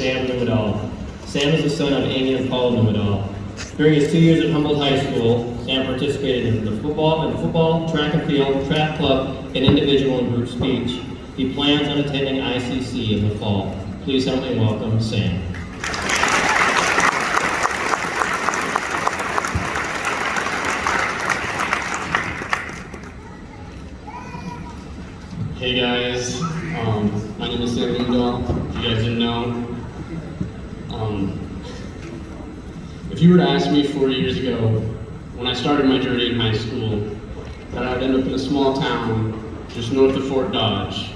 Sam Numadal. Sam is the son of Amy and Paul Numadal. During his 2 years at Humboldt High School, Sam participated in the football, track and field, track club, and individual and group speech. He plans on attending ICC in the fall. Please help me welcome Sam. Hey guys, my name is Sam Numadal. If you guys didn't know, if you were to ask me 4 years ago, when I started my journey in high school, that I'd end up in a small town just north of Fort Dodge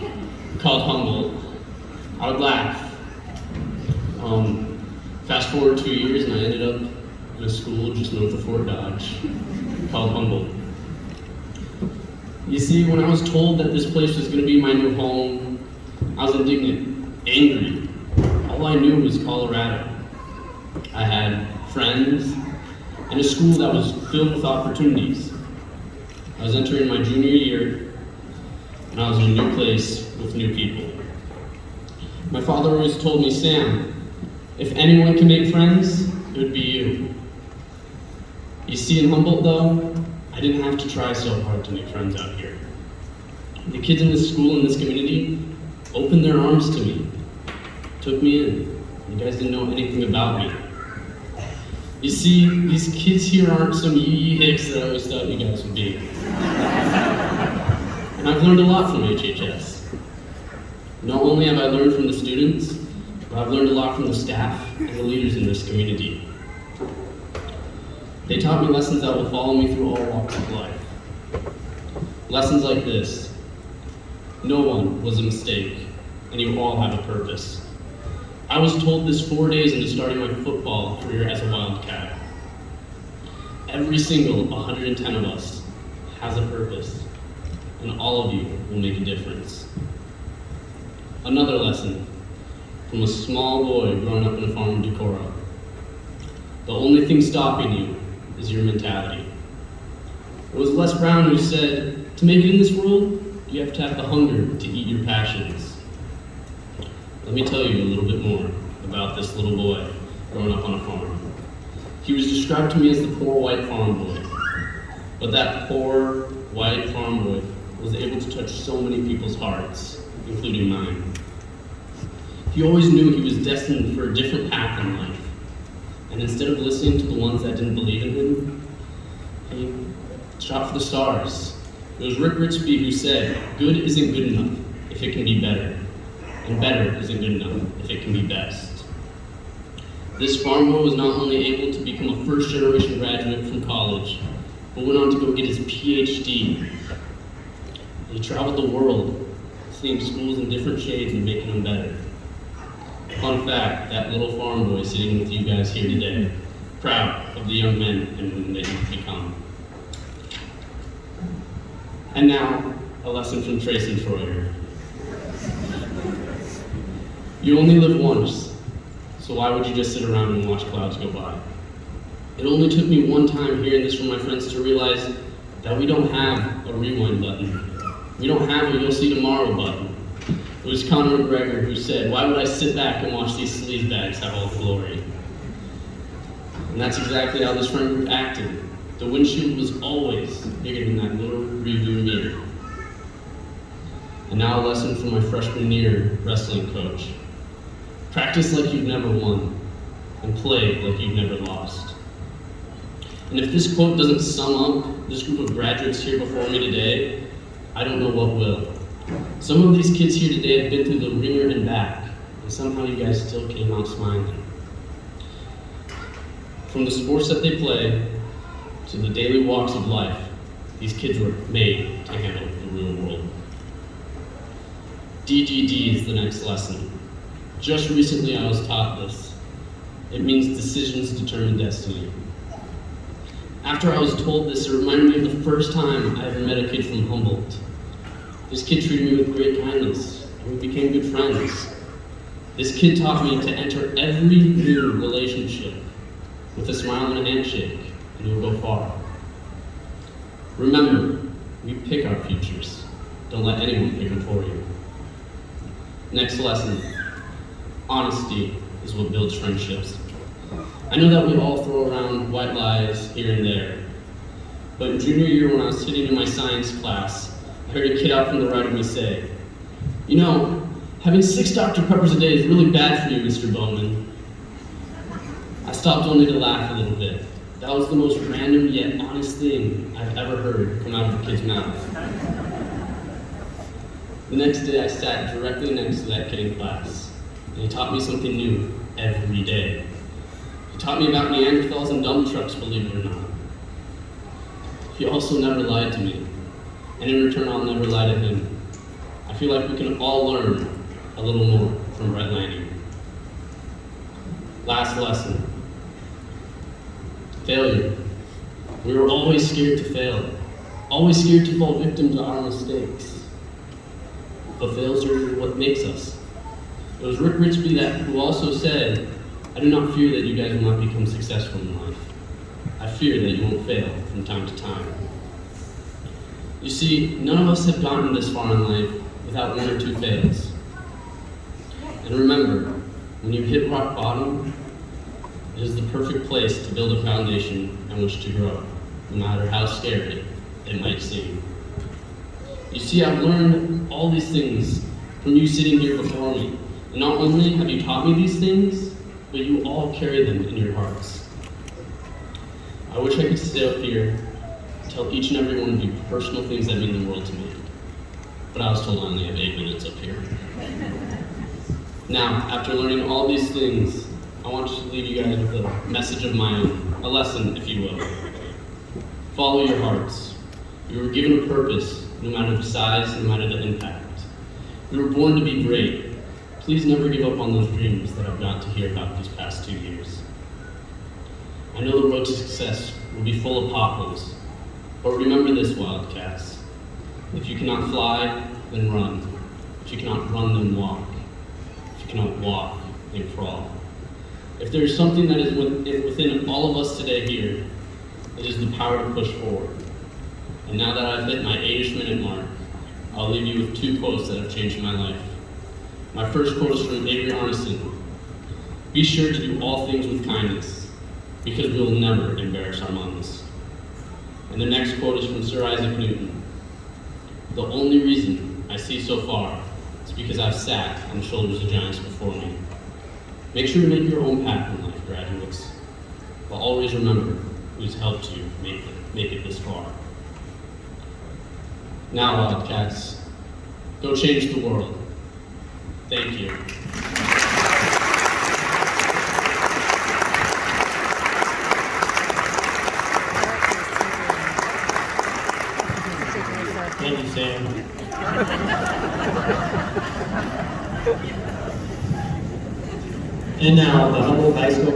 called Humboldt, I would laugh. Fast forward 2 years and I ended up in a school just north of Fort Dodge called Humboldt. You see, when I was told that this place was going to be my new home, I was indignant, angry. All I knew was Colorado. I had friends and a school that was filled with opportunities. I was entering my junior year, and I was in a new place with new people. My father always told me, Sam, if anyone can make friends, it would be you. You see, in Humboldt, though, I didn't have to try so hard to make friends out here. The kids in this school, in this community, opened their arms to me, took me in. You guys didn't know anything about me. You see, these kids here aren't some yee hicks that I always thought you guys would be. And I've learned a lot from HHS. Not only have I learned from the students, but I've learned a lot from the staff and the leaders in this community. They taught me lessons that will follow me through all walks of life. Lessons like this: no one was a mistake, and you all have a purpose. I was told this 4 days into starting my football career as a Wildcat. Every single 110 of us has a purpose, and all of you will make a difference. Another lesson from a small boy growing up in a farm in Decorah: the only thing stopping you is your mentality. It was Les Brown who said, to make it in this world, you have to have the hunger to eat your passions. Let me tell you a little bit more about this little boy growing up on a farm. He was described to me as the poor white farm boy, but that poor white farm boy was able to touch so many people's hearts, including mine. He always knew he was destined for a different path in life. And instead of listening to the ones that didn't believe in him, he shot for the stars. It was Rick Ritzby who said, good isn't good enough if it can be better, and better isn't good enough if it can be best. This farm boy was not only able to become a first-generation graduate from college, but went on to go get his PhD. He traveled the world, seeing schools in different shades and making them better. Fun fact, that little farm boy sitting with you guys here today, proud of the young men and women that you've become. And now, a lesson from Tracy Troyer. You only live once, so why would you just sit around and watch clouds go by? It only took me one time hearing this from my friends to realize that we don't have a rewind button. We don't have a you'll see tomorrow button. It was Conor McGregor who said, why would I sit back and watch these sleazebags have all the glory? And that's exactly how this friend group acted. The windshield was always bigger than that little rearview mirror. And now a lesson from my freshman year wrestling coach. Practice like you've never won, and play like you've never lost. And if this quote doesn't sum up this group of graduates here before me today, I don't know what will. Some of these kids here today have been through the ringer and back, and somehow you guys still came out smiling. From the sports that they play to the daily walks of life, these kids were made to handle the real world. DDD is the next lesson. Just recently I was taught this. It means decisions determine destiny. After I was told this, it reminded me of the first time I ever met a kid from Humboldt. This kid treated me with great kindness, and we became good friends. This kid taught me to enter every new relationship with a smile and a handshake, and you'll go far. Remember, we pick our futures. Don't let anyone pick them for you. Next lesson, honesty is what builds friendships. I know that we all throw around white lies here and there, but in junior year when I was sitting in my science class, I heard a kid out from the right of me say, "You know, having 6 Dr. Peppers a day is really bad for you, Mr. Bowman." I stopped only to laugh a little bit. That was the most random yet honest thing I've ever heard come out of a kid's mouth. The next day I sat directly next to that kid in class, and he taught me something new every day. He taught me about Neanderthals and dump trucks, believe it or not. He also never lied to me, and in return I'll never lie to him. I feel like we can all learn a little more from Brett Lanning. Last lesson. Failure. We were always scared to fail, always scared to fall victim to our mistakes. But fails are what makes us. It was Rick Richby who also said, "I do not fear that you guys will not become successful in life. I fear that you won't fail from time to time." You see, none of us have gotten this far in life without 1 or 2 fails. And remember, when you hit rock bottom, it is the perfect place to build a foundation on which to grow, no matter how scary it might seem. You see, I've learned all these things from you sitting here before me. And not only have you taught me these things, but you all carry them in your hearts. I wish I could stay up here and tell each and every one of you personal things that mean the world to me. But I was told I only have 8 minutes up here. Now, after learning all these things, I want to leave you guys with a message of my own, a lesson, if you will. Follow your hearts. You were given a purpose, no matter the size, no matter the impact. You were born to be great. Please never give up on those dreams that I've got to hear about these past 2 years. I know the road to success will be full of potholes, but remember this, Wildcats. If you cannot fly, then run. If you cannot run, then walk. If you cannot walk, then crawl. If there is something that is within all of us today here, it is the power to push forward. And now that I've hit my 8-ish minute mark, I'll leave you with 2 quotes that have changed my life. My first quote is from Avery Arneson. "Be sure to do all things with kindness, because we will never embarrass our moms." And the next quote is from Sir Isaac Newton. "The only reason I see so far is because I've sat on the shoulders of giants before me." Make sure to make your own path in life, graduates, but always remember who's helped you make it this far. Now, Wildcats, go change the world. Thank you. Thank you, Sam. And now, the Humboldt High School